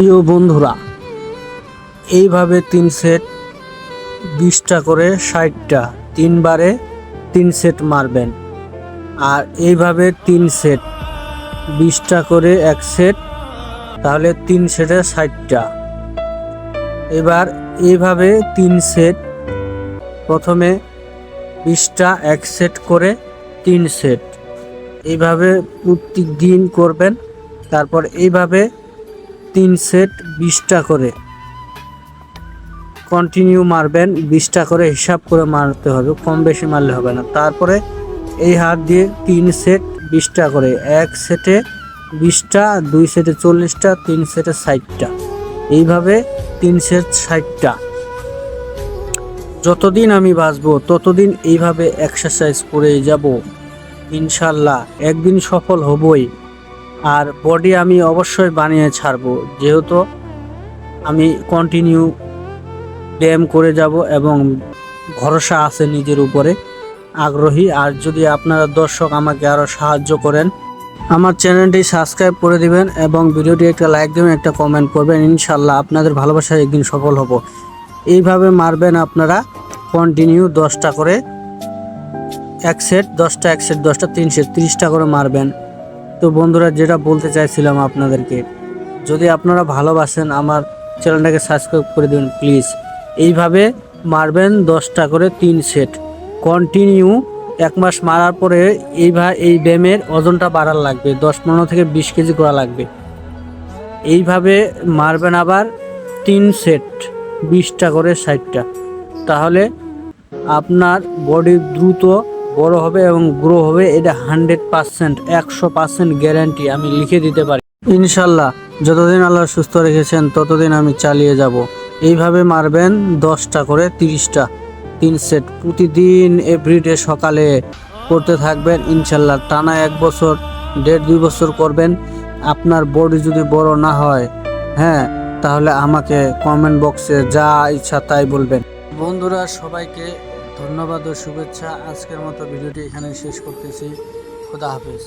প্রিয় বন্ধুরা, এইভাবে 3 সেট 20টা করে 60টা 3 বারে 3 সেট মারবেন। আর এইভাবে 3 সেট 20টা করে 1 সেট, তাহলে 3 সেটে 60টা। এবার এইভাবে 3 সেট, প্রথমে 20টা 1 সেট করে 3 সেট, এইভাবে প্রত্যেক দিন করবেন। তারপর এইভাবে 3 সেট 20টা করে কন্টিনিউ মারবেন। 20টা করে হিসাব করে মারতে হবে, কম বেশি মারলে হবে না। তারপরে এই হাত দিয়ে 3 সেট 20টা করে, 1 সেটে 20টা, 2 সেটে 40টা, 3 সেটে 60টা, এইভাবে 3 সেট 60টা। যতদিন আমি বাঁচবো ততদিন এইভাবে এক্সারসাইজ করেই যাব, ইনশাল্লাহ একদিন সফল হবই। আর বডি আমি অবশ্যই বানিয়ে ছাড়বো, যেহেতু আমি কন্টিনিউ ব্যায়াম করে যাব এবং ভরসা আছে নিজের উপরে, আগ্রহী। আর যদি আপনারা দর্শক আমাকে আরও সাহায্য করেন, আমার চ্যানেলটি সাবস্ক্রাইব করে দিবেন এবং ভিডিওটি একটা লাইক দেবেন, একটা কমেন্ট করবেন, ইনশাল্লাহ আপনাদের ভালোবাসায় একদিন সফল হব। এইভাবে মারবেন আপনারা কন্টিনিউ 10টা করে 1 সেট, 10টা 1 সেট, 10টা 3 সেট, 30টা করে মারবেন। তো বন্ধুরা, যেটা বলতে চাইছিলাম আপনাদেরকে, যদি আপনারা ভালোবাসেন আমার চ্যানেলটাকে সাবস্ক্রাইব করে দিন প্লিজ। এইভাবে মারবেন 10টা করে 3 সেট কন্টিনিউ। 1 মাস মারার পরে এই ব্যায়ামের ওজনটা বাড়ার লাগবে, 10-15 থেকে 20 কেজি করা লাগবে। এইভাবে মারবেন আবার 3 সেট 20টা করে 60টা, তাহলে আপনার বডি দ্রুত বড় হবে এবং গ্রো হবে। এটা 100%, 100% গ্যারান্টি আমি লিখে দিতে পারি, ইনশাল্লাহ। যতদিন আল্লাহ সুস্থ রেখেছেন ততদিন আমি চালিয়ে যাব। এইভাবে মারবেন 10টা করে 30টা 3 সেট প্রতিদিন, এভরিডে সকালে করতে থাকবেন, ইনশাল্লাহ টানা 1 বছর 1.5-2 বছর করবেন। আপনার বডি যদি বড় না হয়, হ্যাঁ, তাহলে আমাকে কমেন্ট বক্সে যা ইচ্ছা তাই বলবেন। বন্ধুরা, সবাইকে ধন্যবাদ ও শুভেচ্ছা। আজকের মতো ভিডিওটি এখানে শেষ করতেছি। খোদা হাফেজ।